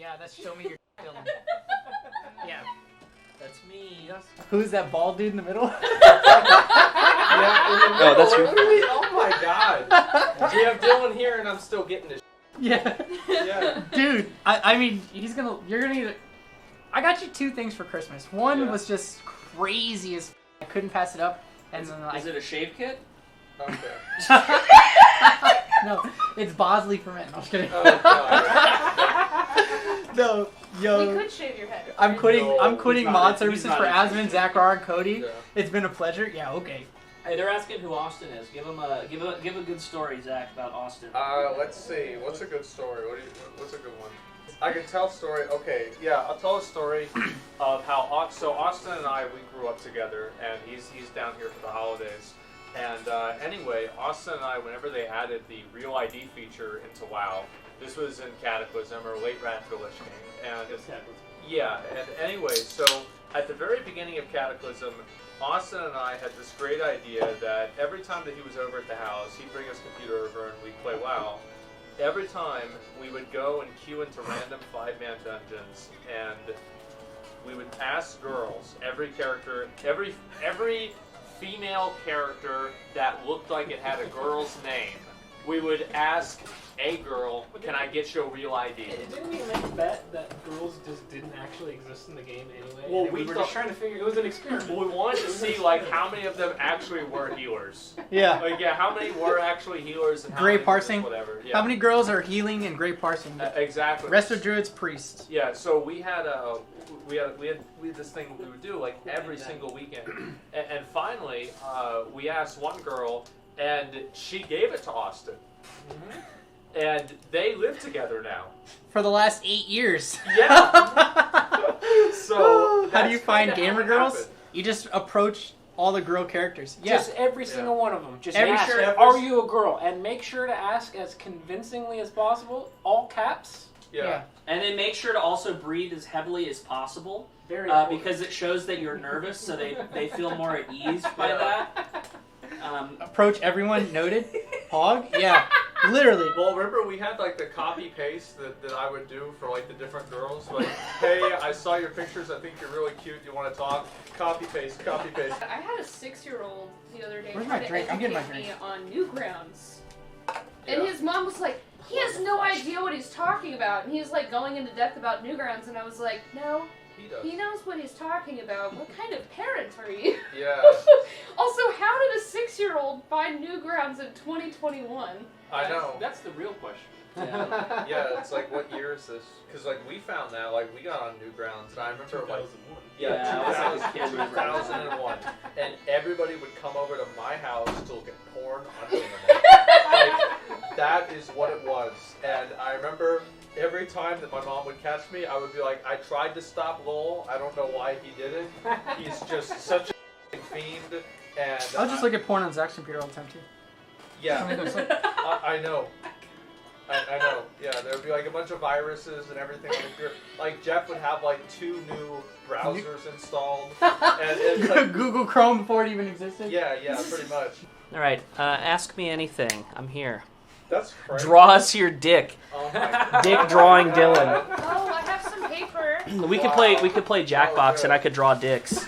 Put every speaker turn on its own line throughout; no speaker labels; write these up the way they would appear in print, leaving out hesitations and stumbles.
Yeah, that's show me your Dylan. Yeah.
That's me.
Yes.
Who's that bald dude in the middle?
Yeah,
Oh, that's you.
Oh my god. We have Dylan here and I'm still getting this.
Yeah.
Yeah.
Dude, I mean, you're gonna need I got you 2 things for Christmas. One was just crazy as I couldn't pass it up. And then
Is it a shave kit?
Okay.
No, it's Bosley for men. I'm just kidding.
Oh god.
No, yo.
We could shave your head.
I'm quitting.
No,
I'm quitting
he's
mod
not-
services
he's not
for
interested.
Asmon, Zachar, and Cody.
Yeah.
It's been a pleasure. Yeah, okay.
Hey, they're asking who Austin is. Give a good story, Zach, about Austin.
Let's see. What's a good story? What's a good one? I can tell a story. Okay, yeah, I'll tell a story of how Austin and I, we grew up together, and he's down here for the holidays. And anyway, Austin and I, whenever they added the Real ID feature into WoW, this was in Cataclysm or late Rat Village game, and yeah, and anyway, so at the very beginning of Cataclysm, Austin and I had this great idea that every time that he was over at the house, he'd bring his computer over and we'd play WoW. Every time we would go and queue into random 5-man dungeons, and we would ask girls, every character, every female character that looked like it had a girl's name, we would ask a girl, can I get your real ID?
Didn't we make a bet that girls just didn't actually exist in the game anyway?
Well,
And
we
were
thought-
just trying to figure. It was an experiment.
Well, we wanted to see like how many of them actually were healers.
Yeah.
Like how many were actually healers and how
Gray
many were just
parsing?
whatever. Yeah.
How many girls are healing and gray parsing?
Exactly.
Rest of druids, priests.
Yeah, so we had this thing we would do like every single weekend, and finally we asked one girl, and she gave it to Austin, and they live together now.
For the last 8 years.
Yeah. So
how do you
that's
find
kinda how
gamer
it
girls?
happened.
You just approach all the girl characters. Yeah.
Just every single one of them. Just
Every
ask,
sure-
are you a girl? And make sure to ask as convincingly as possible, all caps.
Yeah.
And then make sure to also breathe as heavily as possible,
Very important.
because it shows that you're nervous, so they feel more at ease by
Yeah.
that.
Approach everyone. Noted. Hog. Yeah. Literally.
Well, remember we had like the copy paste that I would do for like the different girls. Like, hey, I saw your pictures. I think you're really cute. You want to talk? Copy paste. Copy paste.
I had a 6-year-old the other day
Where's
try
my
to
drink? I'm getting my
educate me
drink.
on Newgrounds. And
Yeah.
his mom was like, he has no idea what he's talking about. And he was like going into depth about Newgrounds, and I was like, no,
He does.
he knows what he's talking about. What kind of parent are you?
Yeah.
Also, how did a 6-year-old find Newgrounds in 2021?
I know.
That's the real question.
Yeah, it's like, what year is this? Because like we found that, like we got on Newgrounds, and I remember like
2001.
Yeah, I was like a kid.
2001, and everybody would come over to my house to look at porn on the internet. Like, that is what it was. And I remember every time that my mom would catch me, I would be like, I tried to stop Lowell. I don't know why he didn't. He's just such a fiend. And
I'll just look at porn on Zach's computer all the time too.
yeah,
Somebody goes like,
I know. I know. Yeah, there would be like a bunch of viruses and everything on the computer. Like Jeff would have like 2 new browsers installed, and it's like,
Google Chrome before it even existed.
yeah, pretty much.
All right, ask me anything. I'm here.
That's crazy.
Draw us your dick.
Oh my God.
Dick drawing Dylan.
Oh, I have some paper.
We could play Jackbox, and I could draw dicks.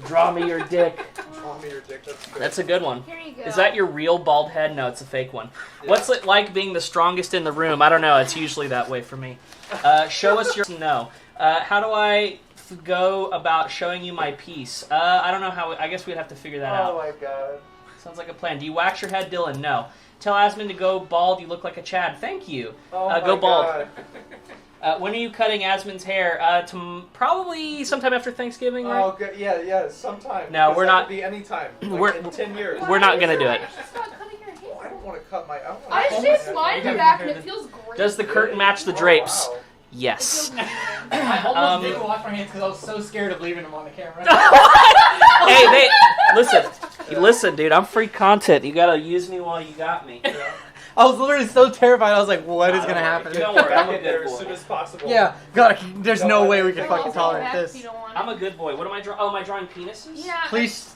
Draw me your dick.
Draw me your dick. That's good.
That's a good one.
Here you go.
Is that your real bald head? No, it's a fake one. What's it like being the strongest in the room? I don't know. It's usually that way for me. Show us your... No. How do I go about showing you my piece? I don't know how... I guess we'd have to figure that out.
Oh my God.
Sounds like a plan. Do you wax your head, Dylan? No. Tell Asmon to go bald. You look like a Chad. Thank you.
Oh my
Go bald.
God.
When are you cutting Asmon's hair? Probably sometime after Thanksgiving, right?
Oh, good. Yeah, sometime.
No,
Because
we're
that
not-
could be any time. Like
we're-
in 10 years.
We're not gonna do it.
Just not cutting your hair.
I don't want to cut my.
I shaved mine in the back and it feels great.
Does the curtain match the drapes?
Oh, wow.
Yes.
I almost didn't wash my hands because I was so scared of leaving them on the camera.
Hey, listen, dude. I'm free content. You gotta use me while you got me.
I was literally so terrified. I was like, what is gonna happen?
Don't worry, I'm a
Get there
good
as
boy.
soon as possible.
Yeah, God, there's no way we can
Well,
fucking tolerate this.
You don't want
I'm a good boy. What am I drawing? Oh, am I drawing penises?
Yeah.
Please.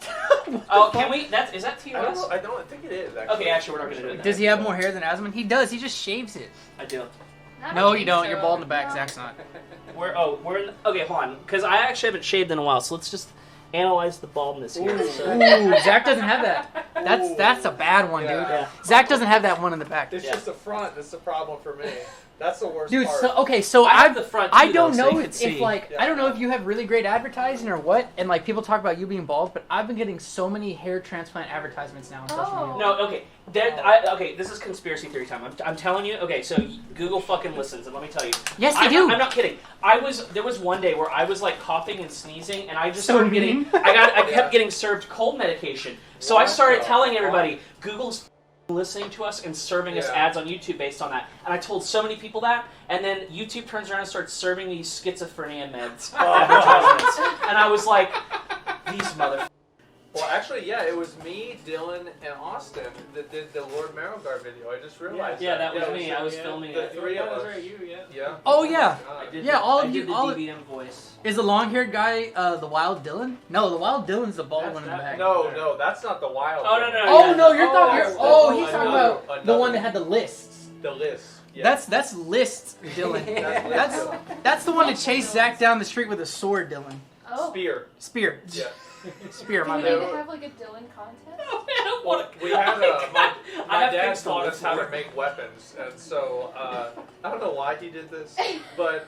Oh, can we? Is that
I don't,
TOS?
I don't think it is. Actually.
Okay, actually, we're not gonna do it.
Does he have more hair than Asmon? He does. He just shaves it.
I do.
I
No, you
think
don't.
so.
You're bald in the back.
No.
Zach's not.
We're in, okay, hold on, because I actually haven't shaved in a while, so let's just analyze the baldness here.
Ooh.
So-
Ooh, Zach doesn't have that.
Ooh.
That's a bad one, dude.
Yeah.
Zach doesn't have that one in the back.
It's
Yeah.
just the front that's the problem for me. That's the worst
Dude,
part.
so okay, so
I have
I've
the front
I
too,
don't
though, so
know
you
if,
can see.
like
Yeah.
I don't know if you have really great advertising or what, and like people talk about you being bald, but I've been getting so many hair transplant advertisements now on social
Oh.
media.
No, okay. Okay, this is conspiracy theory time. I'm telling you. Okay, so Google fucking listens, and let me tell you.
Yes, they do.
I'm not kidding. There was one day where I was like coughing and sneezing, and I just
So
started
mean.
getting. I kept
Yeah.
getting served cold medication. So I
What
started
the
telling
fuck?
everybody, Google's listening to us and serving us
Yeah.
ads on YouTube based on that. And I told so many people that, and then YouTube turns around and starts serving these schizophrenia meds advertisements, and I was like, these motherfuckers.
Well, actually, yeah, it was me, Dylan, and Austin that did the Lord Marrowguard video. I just realized
Yeah, that was
it
me. I was filming
the
it.
three of
That was
us.
right, you, yeah.
Yeah.
Oh yeah,
I did
Yeah,
the,
all of
I
you-
did the
all of-
DBM voice.
is the long-haired guy the Wild Dylan? No, the Wild Dylan's the bald
That's
one in the
that-
back.
No, that's not the wild.
Oh, no,
one.
no,
Oh
yeah,
no, you're
oh,
talking.
that's-
Oh, he's
that's
talking
another-
about the
another-
one that had the lists.
The list. Yeah.
That's list Dylan.
That's
That's the one that chased Zach down the street with a sword, Dylan.
Oh.
Spear.
Spear.
Yeah.
Spear,
Do
my
we
bad.
need to have like a Dylan contest?
I don't
Well,
want
we had my
I have
dad
things to
taught
live
us how to
for.
make weapons, and so I don't know why he did this, but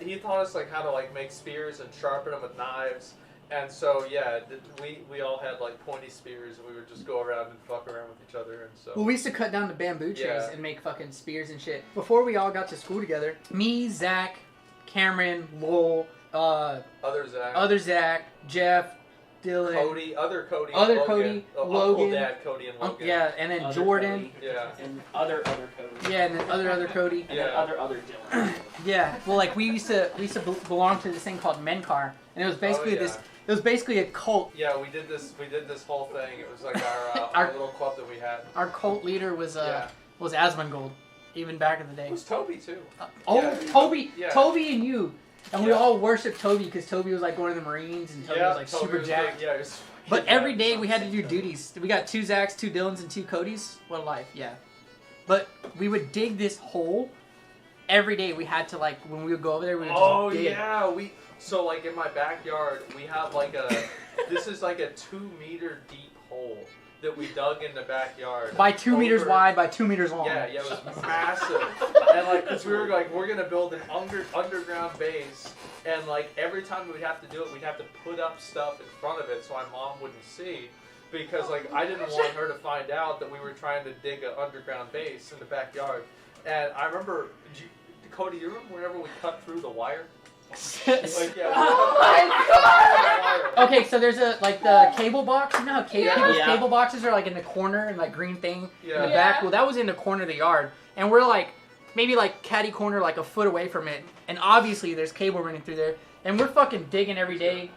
he taught us like how to like make spears and sharpen them with knives. And so yeah, we all had like pointy spears, and we would just go around and fuck around with each other, and so.
Well, we used to cut down the bamboo trees
Yeah.
and make fucking spears and shit. Before we all got to school together, me, Zach, Cameron, Lowell,
Other Zach.
other Zach, Jeff, Dylan,
Cody, other Cody,
Other
Logan.
Cody,
Uncle
Logan.
Dad, Cody, and Logan.
yeah, and then
Other
Jordan,
Cody.
Yeah.
And other Cody.
yeah, and then other Cody.
And then
Yeah.
other Dylan.
Yeah, well, like we used to belong to this thing called Menkar, and it was basically
yeah.
It was basically a cult.
Yeah, we did this whole thing. It was like our
Our-
little club that we had.
Our cult leader was
Yeah.
Asmongold, even back in the day.
It was Toby too.
Oh, Toby,
Yeah.
Toby and you, and we
Yeah.
all worshiped Toby because Toby was like going to the Marines and Toby was like
Toby
super
was
jacked.
big, yeah, he was
But
fucking
every
jacked.
day we had to do duties. We got 2 Zachs, 2 Dylans, and 2 Codys. What a life, yeah. But we would dig this hole every day. We had to like when we would go over there. We would just
Oh
dig.
yeah, so like in my backyard we have like this is like a 2-meter deep hole that we dug in the backyard.
By 2 meters
Over-
wide, by 2 meters long.
Yeah, it was massive. And like, cause we were like, we're gonna build an underground base, and like every time we'd have to do it, we'd have to put up stuff in front of it so my mom wouldn't see, because like I didn't want her to find out that we were trying to dig an underground base in the backyard. And I remember, Cody, you remember whenever we cut through the wire? Like, yeah,
Oh my
god!
Okay, so there's the cable box. You know how people's
Yeah.
cable boxes are like in the corner and like green thing in
Yeah.
the back? Well, that was in the corner of the yard. And we're like, maybe like catty corner, like a foot away from it. And obviously there's cable running through there. And we're fucking digging every day.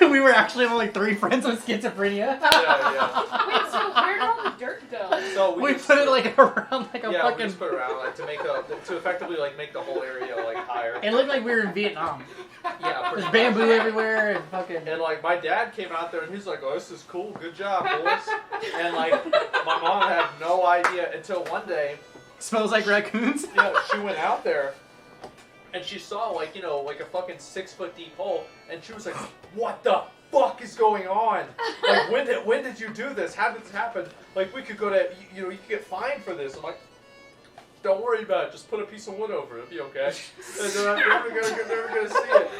We were actually only 3 friends with schizophrenia.
Yeah.
Wait, so where did all the dirt go?
So
We
just
put it like around like a
yeah, we
fucking...
just put it around like to effectively like make the whole area like higher.
It looked like we were in Vietnam.
Yeah,
There's
pretty
bamboo
much.
everywhere and fucking...
And like my dad came out there and he's like, "Oh, this is cool. Good job, boys." And like my mom had no idea until one day,
Smells like raccoons.
she went out there and she saw like like a fucking 6-foot deep hole, and she was like, "What the fuck is going on? Like when did you do this? How did this happen? Like we could go to you could get fined for this." I'm like, "Don't worry about it. Just put a piece of wood over it. It'll be okay." And they're never gonna see it.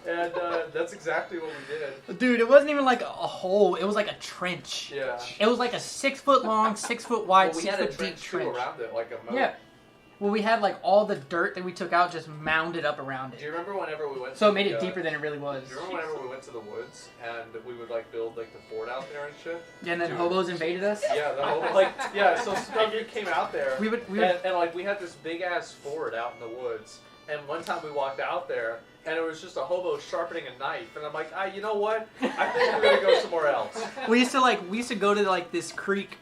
And that's exactly what we did.
Dude, it wasn't even like a hole. It was like a trench.
Yeah.
It was like a 6 foot long, 6 foot wide,
Well, we
6
had a
foot deep
trench too
trench.
around it, like a moat.
Yeah. Well, we had like all the dirt that we took out just mounded up around
Do
it.
you remember whenever we went?
So
to
it made
the,
it deeper than it really was.
Do you remember whenever we went to the woods and we would like build like the fort out there and shit?
And then
Dude.
hobos invaded us.
Yeah, the whole So stuff came out there.
We would
And like we had this big ass fort out in the woods, and one time we walked out there and it was just a hobo sharpening a knife, and I'm like, you know what? I think we're gonna go somewhere else.
we used to go to like this creek,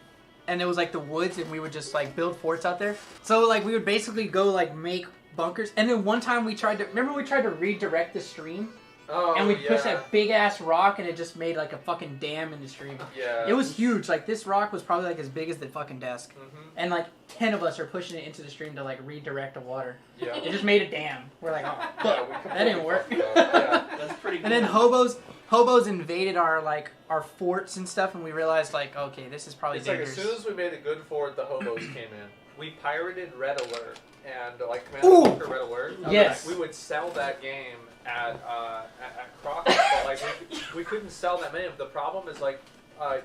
and it was like the woods, and we would just like build forts out there. So like we would basically go like make bunkers. And then one time we tried to redirect the stream
Oh,
and we'd
yeah.
push that big ass rock, and it just made like a fucking dam in the stream.
Yeah.
It was huge. Like this rock was probably like as big as the fucking desk,
Mhm.
and like 10 of us are pushing it into the stream to like redirect the water.
Yeah.
It just made a dam. We're like, oh,
Yeah,
fuck,
we
that didn't work.
completely fucked up. Yeah.
That's pretty.
And then hobos invaded our forts and stuff, and we realized like, okay, this is probably
It's like
dangerous.
as soon as we made a good fort, the hobos came in. We pirated Red Alert and like
Ooh!
Command & Conquer Red Alert.
Yes.
We would sell that game at Crockett, but like we couldn't sell that many. The problem is like,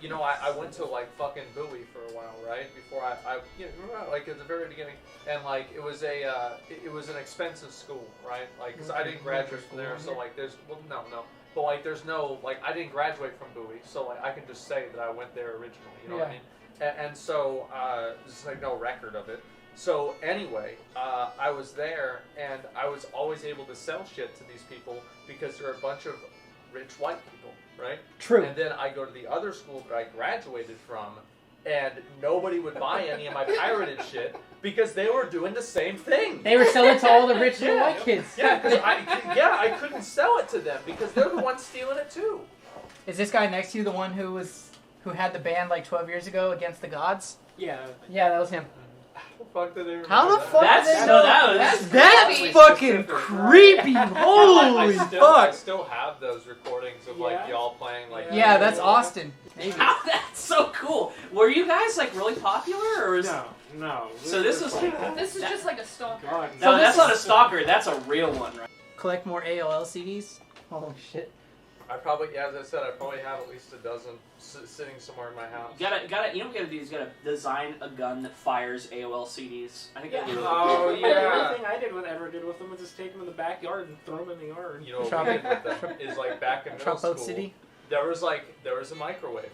you know, I went to like fucking Bowie for a while, right? Before I you know, remember, like at the very beginning, and like it was an expensive school, right? Like, cause I didn't graduate from there, so like there's no. But like, there's no like I didn't graduate from Bowie, so like I can just say that I went there originally. You know what I mean? And so there's like no record of it. So anyway, I was there, and I was always able to sell shit to these people because they're a bunch of rich white people, right?
True.
And then I go to the other school that I graduated from, and nobody would buy any of my pirated shit because they were doing the same thing.
They were selling to all the rich little white kids.
Yeah, because I couldn't sell it to them because they're the ones stealing it too.
Is this guy next to you the one who had the band like 12 years ago against the gods?
Yeah.
Yeah, that was him.
How the fuck did they remember
How the
that?
fuck
That's
did they
no,
know?
that was
That's
creepy.
fucking creepy. Holy
I
fuck.
still have those recordings of like
Yeah.
y'all playing like.
Yeah, that's Austin. Maybe.
How, that's so cool. Were you guys like really popular, or was
No.
So this was
This is just like a stalker.
God,
no?
So
That's
this
not a stalker. That's a real one, right?
Collect more AOL CDs? Oh shit.
I probably, yeah, as I said, I probably have at least a dozen sitting somewhere in my house.
You gotta. You know what you gotta do is you gotta design a gun that fires AOL CDs. I think that'd be really
Oh,
cool.
yeah.
The only thing I ever did with them was just take them in the backyard and throw them in the yard.
You know what
Trump-
we did with them is like back in middle
Trump
school,
City?
there was a microwave,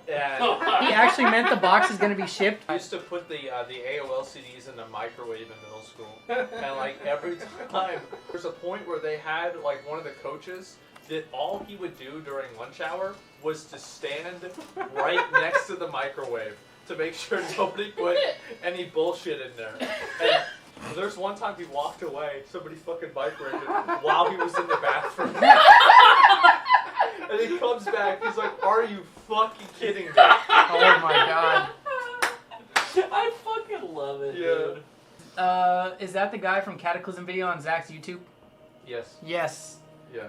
and
He actually meant the box is gonna be shipped.
I used to put the AOL CDs in the microwave in middle school, and like every time there's a point where they had like one of the coaches that all he would do during lunch hour was to stand right next to the microwave to make sure nobody put any bullshit in there. And there's one time he walked away, somebody fucking microwaved it while he was in the bathroom. And he comes back, he's like, "Are you fucking kidding me?"
Oh my god.
I fucking love it,
Yeah.
dude.
Is that the guy from Cataclysm video on Zach's YouTube?
Yes.
Yes.
Yeah.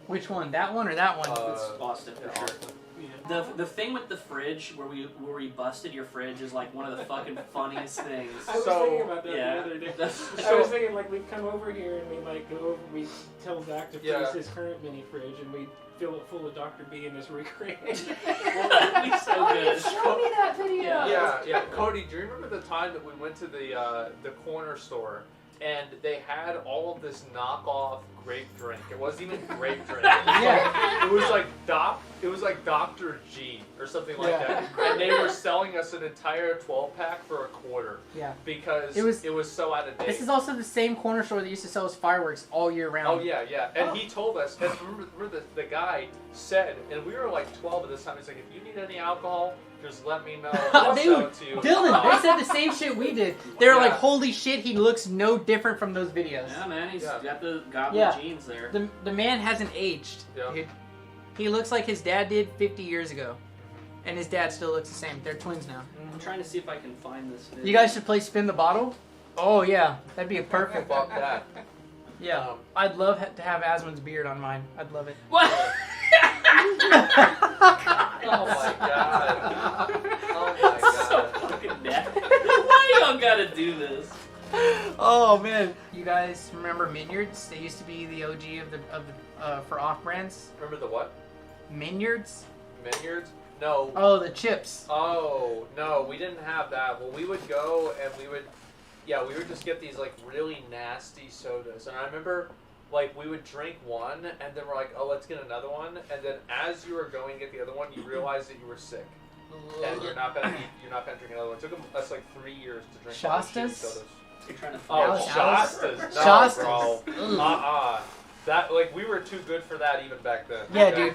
Which one? That one or that one?
It's Austin for
yeah,
sure.
Austin.
The thing with the fridge where we busted your fridge is like one of the fucking funniest things.
I was
So,
thinking about that
yeah.
the other day.
That's-
I was thinking like we'd come over here and we like go over, we tell Zach to freeze
Yeah.
his current mini fridge and we fill it full of Dr. B and just recreate.
That'd be so
Oh,
good.
you showed me that video.
Yeah. Cody, do you remember the time that we went to the corner store and they had all of this knockoff grape drink? It wasn't even grape drink.
Yeah.
It was like Dr. G or something like
Yeah.
that. And they were selling us an entire 12-pack for $0.25
Yeah.
because
It
it was so out of date.
This is also the same corner store that used to sell us fireworks all year round.
Oh yeah. And he told us, and remember the guy said, and we were like 12 at this time, he's like, if you need any alcohol, just let me know. I'll sell it to you.
Dylan, they said the same shit we did. They were like,
Yeah.
holy shit, he looks no different from those videos.
Yeah, man, he's
Yeah.
got the godly
Yeah.
genes there.
The man hasn't aged.
Yeah.
He looks like his dad did 50 years ago. And his dad still looks the same. They're twins now.
I'm trying to see if I can find this video.
You guys should play Spin the Bottle. Oh, yeah. That'd be a perfect.
Fuck that.
Yeah. I'd love to have Asmon's beard on mine. I'd love it.
What?
Oh my god. Oh my
That's so
god.
fucking bad. Why y'all gotta do this?
Oh, man. You guys remember Minyards? They used to be the OG for off brands.
Remember the what?
Minyards?
Minyards? No.
Oh, the chips.
Oh, no, we didn't have that. Well, we would go and we would just get these like really nasty sodas. And I remember like we would drink one and then we're like, oh, let's get another one. And then as you were going to get the other one, you realized that you were sick. And you're not gonna drink another one. It took us like 3 years to drink all those shitty
Shastas?
sodas.
You're trying to
Oh,
Alice?
Shastas. No,
Shastas.
bro.
Ugh.
That like we were too good for that even back then.
Yeah,
okay?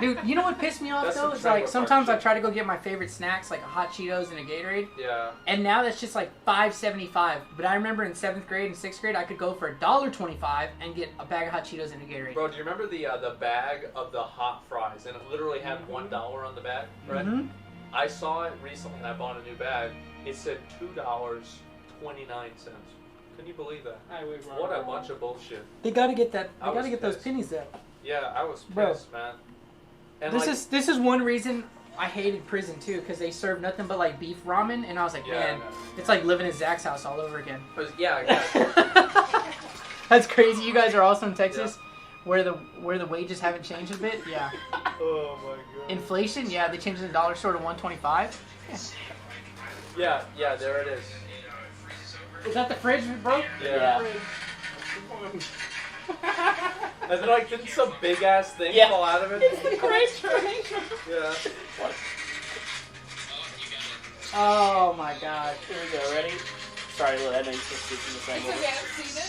dude. You know what pissed me off
That's
though?
some
Is like
trailer
sometimes
park
I try to go get my favorite snacks, like a hot Cheetos and a Gatorade,
Yeah.
and now that's just like $5.75. But I remember in 7th grade and 6th grade, I could go for $1.25 and get a bag of hot Cheetos and a Gatorade.
Bro, do you remember the bag of the hot fries? And it literally had $1 on the bag, right?
Mhm.
I saw it recently and I bought a new bag. It said $2.29. Can you believe that? What a bunch of bullshit.
They gotta get that.
I
They gotta
was
get those
pissed.
pennies up.
Yeah, I was
Bro.
pissed, man. And
This is one reason I hated prison too, because they served nothing but like beef ramen, and I was like, man, it's like living in Zach's house all over again.
yeah.
That's crazy. You guys are also in Texas, where the wages haven't changed a bit. Yeah.
Oh my god.
Inflation. Yeah, they changed the dollar store to 125.
Yeah, there it is.
Is that the fridge, bro?
Yeah. And then like didn't some big ass thing fall out of it?
It's the great train.
Yeah.
What?
Oh my god.
Here we go. Ready? Sorry, Lillie, I know you're supposed to speak in the same
I
order.
haven't seen it.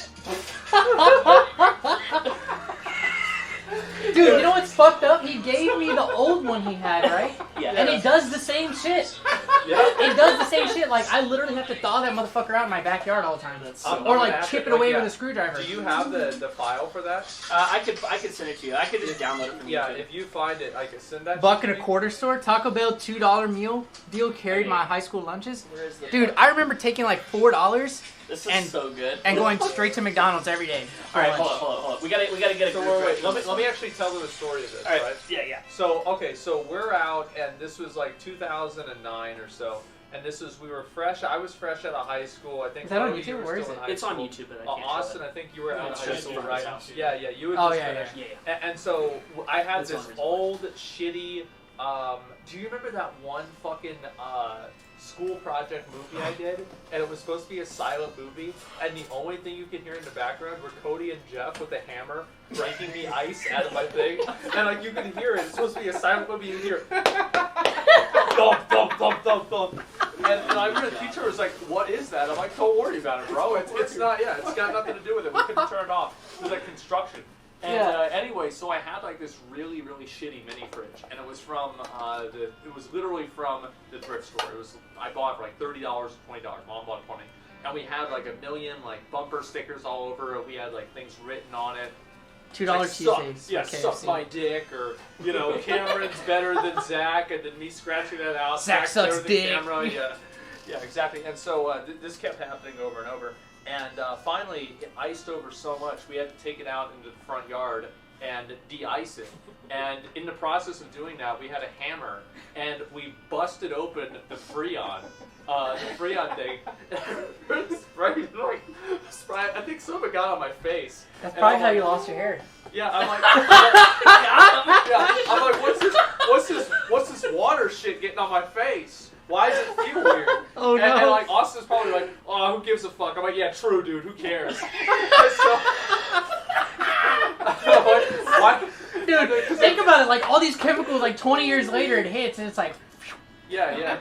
Dude, you know what's fucked up? He gave me the old one he had, right?
Yeah.
And it does the same shit.
Yeah.
It does the same shit. Like, I literally have to thaw that motherfucker out in my backyard all the time.
That's
I'm
so
Or
gonna
like
have
chip
to-
it away
yeah.
with a screwdriver.
Do you have the file for that?
I could send it to you. I could just download it from
Yeah,
YouTube.
if you find it, I can send that.
Buck
to
and a
me.
quarter store, Taco Bell $2 meal deal carried my high school lunches.
Where is the
Dude, I remember taking like $4
This is
and-
so good.
and going straight to McDonald's every day.
All right, hold on. We gotta get a
So
group
wait,
right.
let me actually tell them the story of this,
All right.
right?
Yeah.
So okay, so we're out, and this was like 2009 or so, and we were fresh. I was fresh out of high school. I think.
Is that on
Cody, you
YouTube?
were
Where is
still
it?
in high
It's on
school.
YouTube, but I can't
Austin,
show
I think you were out of
it's
high
just
school,
from
right?
his house.
Yeah, you had
Oh,
just
yeah,
finished.
Yeah.
And so I had
It's
this
on his
old shitty. Do you remember that one fucking school project movie I did? And it was supposed to be a silent movie, and the only thing you could hear in the background were Cody and Jeff with a hammer breaking the ice out of my thing, and like you could hear it. It's supposed to be a silent movie. You hear thump, thump, thump, thump, thump. And I remember the teacher was like, "What is that?" I'm like, "Don't worry about it, bro. It's not. Yeah, it's got nothing to do with it. We couldn't turn it off. It was like construction." And anyway, so I had like this really, really shitty mini fridge, and it was from it was literally from the thrift store. I bought it for like $30, $20. Mom bought 20, and we had like a million like bumper stickers all over it. We had like things written on it.
$2
Like,
Tuesdays.
Suck, yeah,
for
suck
KFC.
my dick, or Cameron's better than Zach, and then me scratching that out.
Zach
Zach's
sucks
better than
dick.
Cameron. Yeah, exactly. And so this kept happening over and over. And finally, it iced over so much, we had to take it out into the front yard and de-ice it. And in the process of doing that, we had a hammer, and we busted open the Freon thing. I think some of it got on my face.
That's
And
probably
I'm
how
like,
you lost your hair.
Yeah, I'm like, I'm like, what's this water shit getting on my face? Why does it feel weird?
Oh, no.
And like Austin's probably like, oh, who gives a fuck? I'm like, yeah, true, dude. Who cares? So, why?
Dude, think about it. Like, all these chemicals, like, 20 years later, it hits, and it's like...
Yeah.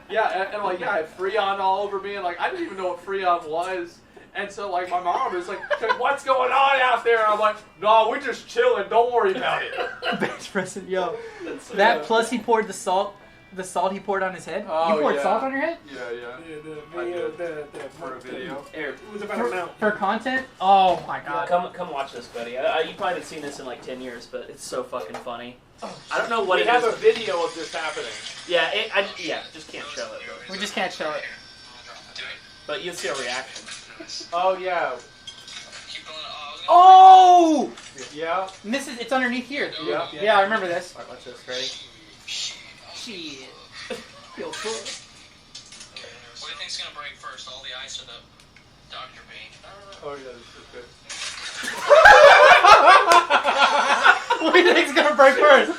And like, yeah, I had Freon all over me, and like, I didn't even know what Freon was. And so, like, my mom was like, what's going on out there? And I'm like, no, we're just chilling. Don't worry about it.
Bench pressing, yo.
So,
That
yeah.
plus he poured the salt he poured on his head.
Oh,
You poured
yeah.
salt on your head?
Yeah.
The video,
For a video.
Here,
It was about an amount.
For content? Oh my god.
come watch this, buddy. You probably haven't seen this in like 10 years, but it's so fucking funny. I don't know what
We
it
have
is.
a video of this happening.
Yeah, just can't show it.
We just can't show it.
But you'll see a reaction.
Oh, yeah.
Oh!
Yeah.
Mrs. It's underneath here.
Yeah.
Yeah, I remember this.
Alright, watch this. Ready?
Shit. Yo, cool.
What do you think's gonna break first, all the ice or the Dr. B?
Oh, yeah, this is good.
What do you think's gonna break first?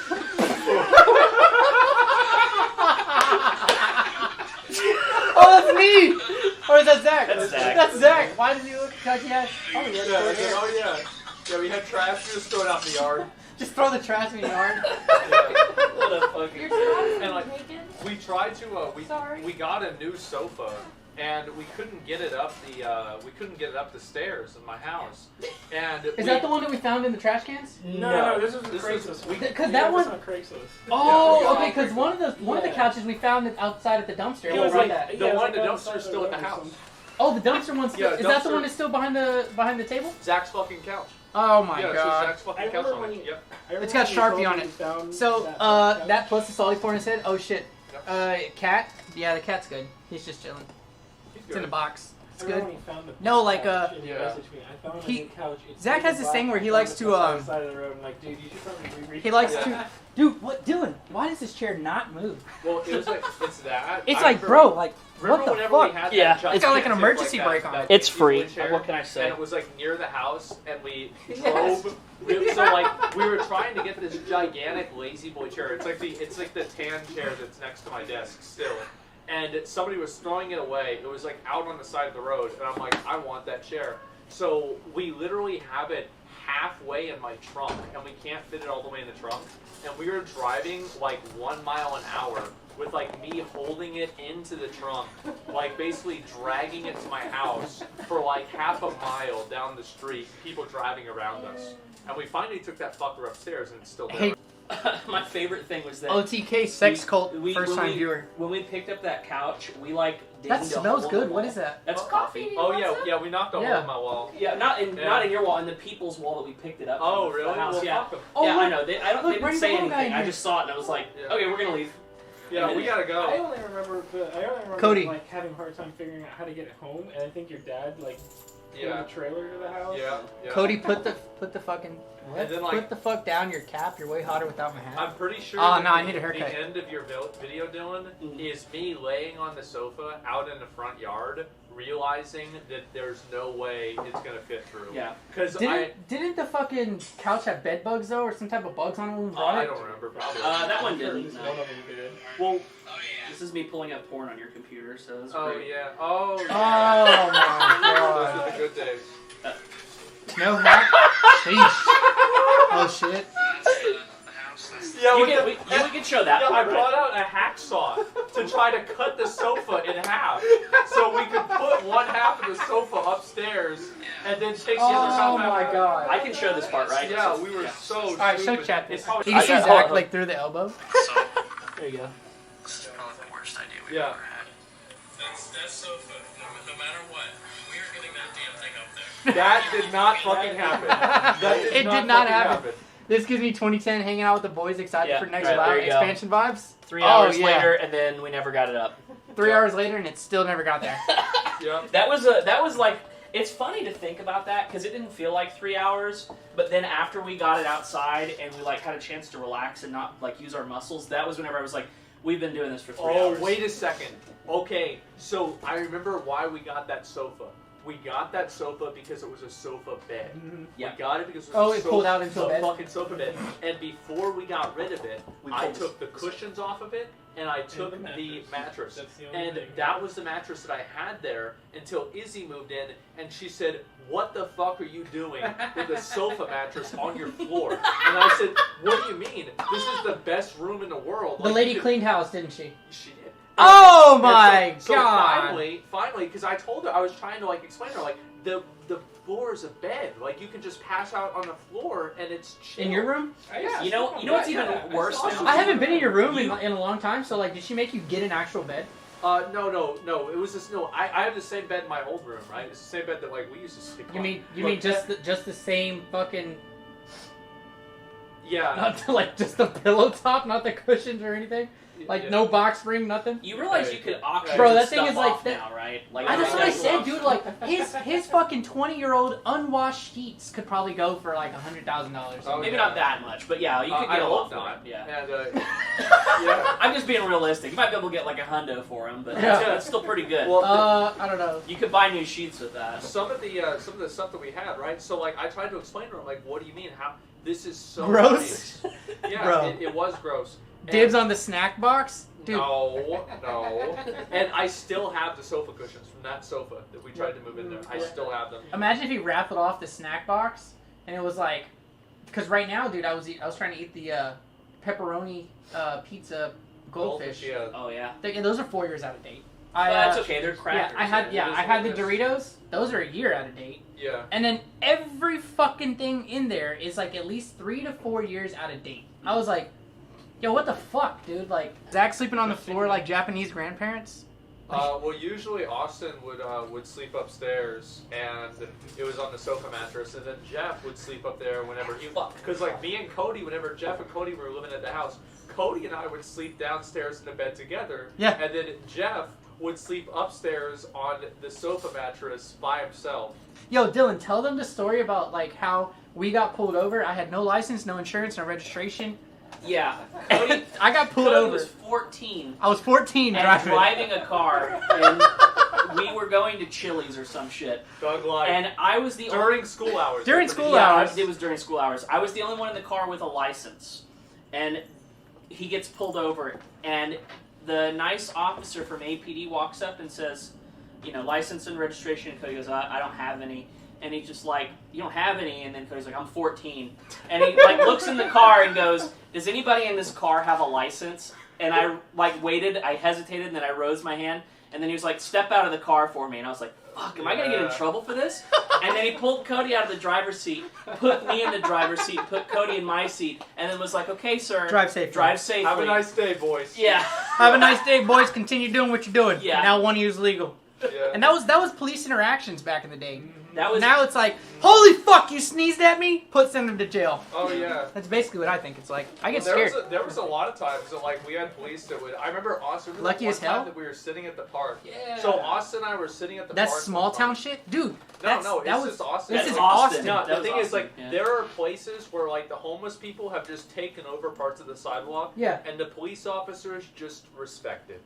Oh, that's me! Or is that Zach?
That's Zach.
That's Zach. Why does he look like he has... Oh, he has
Yeah,
short hair.
oh, yeah. Yeah, we had trash. We just throw it out in the yard.
Just throw the trash in the yard.
What a fucking...
You're trying
And, like,
naked?
We tried to,
Sorry.
we got a new sofa, and we couldn't get it up the stairs in my house. And
Is that the one that we found in the trash cans?
No, this was
This
Craigslist.
was-
Because that one.
on Craigslist.
Oh,
Yeah.
okay. Because one of the couches we found it outside at the dumpster.
It
What
was
about
like
that?
The
it was
one- the
on
dumpster's
side of
still at the
road or
house.
something.
Oh, the dumpster one's still.
Yeah,
Is that the
dumpster-
one that's still behind the table?
Zach's fucking couch.
Oh my
yeah,
god.
so Zach's fucking
I
couch
remember
on
when
it.
you-
Yep.
I remember
It's got
when you
Sharpie
told
on
me
it.
you found
So,
that
that plus the solid corn head. Oh shit.
Yep.
Cat. Yeah, the cat's good. He's just chilling.
He's
It's in a
good.
box. It's
I
good.
remember when you found the
No, like,
couch and you
yeah.
messaged me. I found a
He-
new couch. It's
Zach
in
has
the
this thing
black
where he
and
likes
it's
to,
on the side of the road. I'm like, dude, you should probably reach.
He likes
Yeah.
to. Dude, what, Dylan? Why does this chair not move?
Well, it was like it's that.
It's
I
like,
remember-
bro, like,
Remember
what the
whenever
fuck?
we had
Yeah,
that
it's
got like an
gigantic,
emergency
that-
brake on
that
it.
It's
big
free.
chair,
What can I say?
And it was like near the house, and we
Yes.
drove. So like we were trying to get this gigantic lazy boy chair. It's like the tan chair that's next to my desk still. And somebody was throwing it away. It was like out on the side of the road, and I'm like, I want that chair. So we literally have it halfway in my trunk, and we can't fit it all the way in the trunk. And we were driving like 1 mile an hour with like me holding it into the trunk, like basically dragging it to my house for like half a mile down the street, people driving around us. And we finally took that fucker upstairs, and it's still there.
Hey.
My favorite thing was that
OTK sex cult
we-
first
when
time
we-
viewer.
when we picked up that couch, we like
That
dinged a
smells
hole in
good.
the
What
wall.
is that?
That's
Coffee?
coffee.
Oh
What's
yeah,
that?
yeah, we knocked a hole
Yeah.
in my wall.
Yeah, not in your wall, in the people's wall that we picked it up.
Oh
from the
really?
house.
Well,
Yeah,
fuck 'em.
Oh,
yeah,
look,
I know. They
look,
didn't
bring
say
the little guy
anything.
in
I
here.
just saw it and I was like,
Yeah.
okay, we're gonna leave.
Yeah, we gotta
I
go.
only remember
Cody.
like having a hard time figuring out how to get it home, and I think your dad like pulled
Yeah,
the trailer to the house.
yeah, yeah.
Cody, put the fucking.
And then, like-
put the fuck down your cap. You're way hotter without my hat.
I'm pretty sure.
Oh,
that
no, I need a haircut.
The end of your video, Dylan,
Mhm.
is me laying on the sofa out in the front yard, realizing that there's no way it's gonna fit through.
Yeah.
Because
Didn't the fucking couch have bed bugs though, or some type of bugs on it when we brought
I
it?
don't remember. Probably.
That one
I'm sure
didn't.
one
No.
of them did.
Well,
Oh yeah.
this is me pulling up porn on your computer, so that's
Oh
great.
yeah. Oh.
Oh
Yeah.
my
Those
god.
are the good days.
No hat. Sheesh. Oh shit.
That's the house. That's the
Yeah,
We can show that.
Yeah, I
part,
brought
right?
out a hacksaw to try to cut the sofa in half, so we could put one half of the sofa upstairs and then take the other half
Oh my
out.
god.
I can show this part, right?
Yeah, we were so.
All right, show
stupid.
chat this.
It's probably-
You can see
hold
Zach
on.
like through the elbow.
So
There you go.
this is probably the worst idea we've
Yeah.
ever had. That sofa. No matter what, we are getting that damn thing up there.
That did not fucking happen. That
It did not
fucking
happen. This gives me 2010 hanging out with the boys, excited
Yeah,
for next
right, there you go.
expansion vibes.
3
Oh,
hours
yeah.
later, and then we never got it up.
3 hours later, and it still never got there.
Yeah.
That was like, it's funny to think about that because it didn't feel like 3 hours, but then after we got it outside and we like had a chance to relax and not like use our muscles, that was whenever I was like, we've been doing this for 3
Oh,
hours.
wait a second. Okay, so I remember why we got that sofa. We got that sofa because it was a sofa bed.
Yeah.
We got it because it was
Oh,
a
it pulled out into a bed?
fucking sofa bed. And before we got rid of it,
We
I
pulled
took the cushions off of it and I took
the
the
mattress.
mattress.
That's the only
And
thing.
that was the mattress that I had there until Izzy moved in and she said, "What the fuck are you doing with a sofa mattress on your floor?" And I said, "What do you mean? This is the best room in the world."
The
Like,
lady
you could-
cleaned house, didn't she?
She did.
Oh
And
my
so
god!
finally, because I told her, I was trying to like explain to her, like the floor is a bed, like you can just pass out on the floor and it's chill.
In your room?
Yeah.
You know what's even worse than
I haven't been in your room in a long time, so like, did she make you get an actual bed?
No. It was just I have the same bed in my old room, right? It's the same bed that like we used to sleep on.
You mean just the same fucking,
Yeah.
not like just the pillow top, not the cushions or anything? Like
Yeah.
no box spring, nothing?
You realize you could auction
Bro, that
stuff
thing is like
off now, right? Like
That's what I
everything
said,
goes
dude.
off.
Like his fucking 20-year-old unwashed sheets could probably go for like $100,000.
Oh,
Maybe
yeah.
not that much, but yeah, you could
I
get a lot
hope
for
not.
it. Yeah.
And yeah.
I'm just being realistic. You might be able to get like a hundo for them, but
Yeah.
that's still pretty good.
Well,
I don't know.
You could buy new sheets with that.
some of the stuff that we had, right? So like I tried to explain to her, like, what do you mean? How this is so
Gross?
nice. Yeah,
Bro.
it was gross. And-
Dibs on the snack box, dude.
No. And I still have the sofa cushions from that sofa that we tried to move in there. I still have them.
Imagine if he raffled off the snack box, and it was like, because right now, dude, I was trying to eat the pepperoni pizza goldfish.
Yeah.
Oh yeah.
Those are 4 years out of date.
That's okay. They're crackers.
I had the Doritos. Those are a year out of date.
Yeah.
And then every fucking thing in there is like at least 3 to 4 years out of date. I was like, yo, what the fuck, dude? Like, Zach sleeping on the floor like Japanese grandparents?
Well, usually Austin would sleep upstairs, and it was on the sofa mattress, and then Jeff would sleep up there whenever he... Because, like, me and Cody, whenever Jeff and Cody were living at the house, Cody and I would sleep downstairs in the bed together,
Yeah.
and then Jeff would sleep upstairs on the sofa mattress by himself.
Yo, Dylan, tell them the story about, like, how we got pulled over. I had no license, no insurance, no registration.
Yeah. Cody,
I got pulled
Cody
over.
was 14.
I was 14
and
driving
a car, and we were going to Chili's or some shit.
Doug Light.
And I was the
During school hours.
During school
yeah,
hours.
it was during school hours. I was the only one in the car with a license. And he gets pulled over, and the nice officer from APD walks up and says, you know, license and registration. And Cody goes, I don't have any. And he's just like, you don't have any? And then Cody's like, I'm 14. And he like looks in the car and goes, does anybody in this car have a license? And I like waited, I hesitated, and then I rose my hand. And then he was like, step out of the car for me. And I was like, fuck, am I going to get in trouble for this? And then he pulled Cody out of the driver's seat, put me in the driver's seat, put Cody in my seat, and then was like, okay, sir.
Drive safely.
Drive safely.
Have a nice day, boys.
Yeah.
Have a nice day, boys. Continue doing what you're doing.
Yeah.
Now one of you is legal.
Yeah.
And that was police interactions back in the day.
That was
Now it's like, holy fuck, you sneezed at me? Send them to jail.
Oh, yeah.
That's basically what I think it's like. I get
There
scared.
was a lot of times that like we had police that would. I remember Austin.
Lucky
one
as hell?
time that we were sitting at the park.
Yeah.
So Austin and I were sitting at the
That's
park.
small town shit? Dude.
No,
that
it's
was
just Austin.
This
That's
is
Austin.
Austin.
No,
That
the
was
thing is,
Austin,
like,
yeah.
there are places where, like, the homeless people have just taken over parts of the sidewalk,
Yeah.
and the police officers just respect it.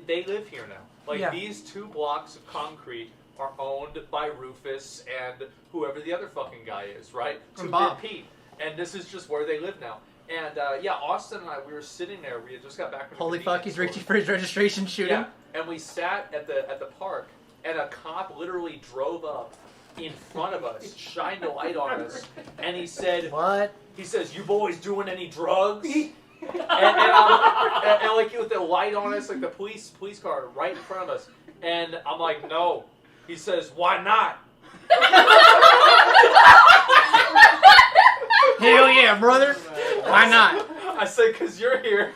They live here now. Like,
Yeah.
these 2 blocks of concrete are owned by Rufus and whoever the other fucking guy is, right?
And
2
Bob.
Bit Pete. And this is just where they live now. And, yeah, Austin and I, we were sitting there. We had just got back from the
Holy
convenience
fuck, he's
store.
reaching for his registration, shoot him.
Yeah, and we sat at the park, and a cop literally drove up in front of us, shined a light on us, and he said,
What?
he says, "You boys doing any drugs?" and like with the light on us, like the police car right in front of us, and I'm like, "No." He says, "Why not?"
Hell yeah, brother. Why not?
I said, "Cause you're here."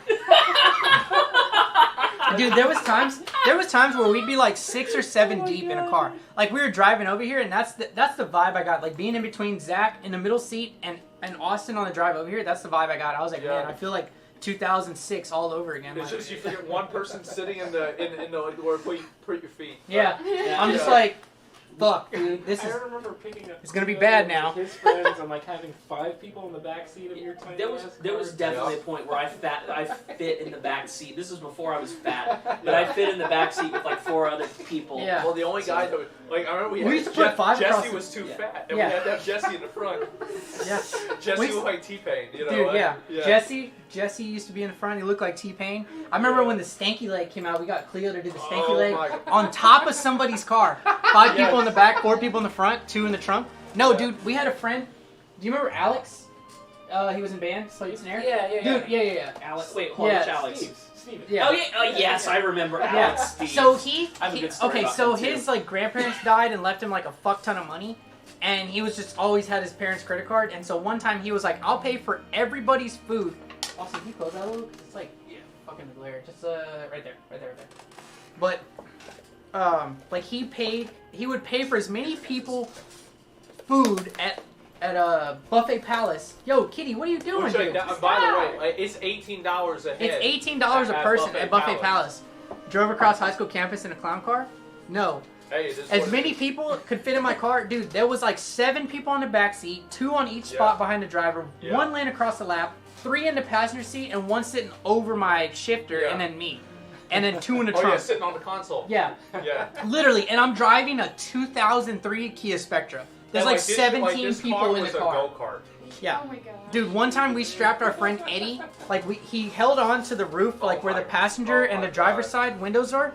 Dude, there was times where we'd be like 6 or 7 deep in a car. Like we were driving over here, and that's the vibe I got. Like being in between Zach in the middle seat and Austin on the drive over here. That's the vibe I got. I was like,
Yeah.
man, I feel like 2006 all over again.
It's
Like,
just you forget one person sitting in the where put your feet.
yeah. I'm just
Yeah.
like, fuck, dude. This
I
is.
remember picking up.
It's gonna be bad now.
His friends and like having 5 people in the back seat of your tiny
There was
ass car.
definitely a point where I fit in the back seat. This was before I was fat, but I fit in the back seat with like 4 other people.
Yeah.
Well, the only guy that would, like, I remember
We
we
used
had
to put 5 across
Jesse
the-
was too
Yeah.
fat, and
Yeah.
we had to have Jesse in the front.
Yeah.
Jesse
We-
looked like T-Pain, you know?
Dude,
like,
yeah. Jesse used to be in the front. He looked like T-Pain. I remember when the stanky leg came out. We got Cleo to do the stanky
Oh
leg
my God.
on top of somebody's car. 5
Yeah.
people in the back, 4 people in the front, 2 in the trunk. No, dude, we had a friend. Do you remember Alex? He was in band, Slate Snare.
Yeah.
Dude, yeah.
Alex, wait, hold on,
Yeah.
which Alex?
Steve.
Yeah.
Oh yeah, yes, I remember Alex. Steve.
So he
I have a good story
okay,
about
so
him, too.
his like grandparents died and left him like a fuck ton of money, and he was just always had his parents' credit card. And so one time he was like, "I'll pay for everybody's food." Also, can you close that a little? 'Cause it's like fucking the glare. Just right there. But like he would pay for as many people food at Buffet Palace. Yo, Kitty, what are you doing,
Which,
dude?
like, by the way, like, it's $18 a head.
It's $18 a
at
person
Buffet
at Buffet
Palace.
Palace. Drove across high school campus in a clown car? No.
Hey, this is
As
what-
many people could fit in my car. Dude, there was like 7 people in the back seat, 2 on each
Yeah.
spot behind the driver,
Yeah.
1 laying across the lap, 3 in the passenger seat, and 1 sitting over my shifter,
Yeah.
and then me. And then 2 in the
Oh, yeah,
trunk.
sitting on the console.
Yeah.
Yeah.
Literally. And I'm driving a 2003 Kia Spectra. There's
And,
like
this-
17
this
people
car
in
was
the
a
car.
go-kart.
Yeah.
Oh my god.
Dude, one time we strapped our friend Eddie, like he held on to the roof, like where the passenger and the driver's side windows are,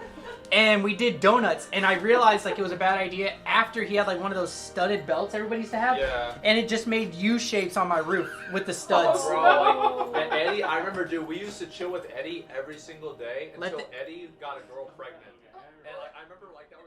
and we did donuts, and I realized like it was a bad idea after he had like one of those studded belts everybody used to have,
Yeah.
and it just made U shapes on my roof with the studs.
Oh, bro, like, and Eddie, I remember, dude, we used to chill with Eddie every single day
Let
until Eddie got a girl pregnant. And like I remember like that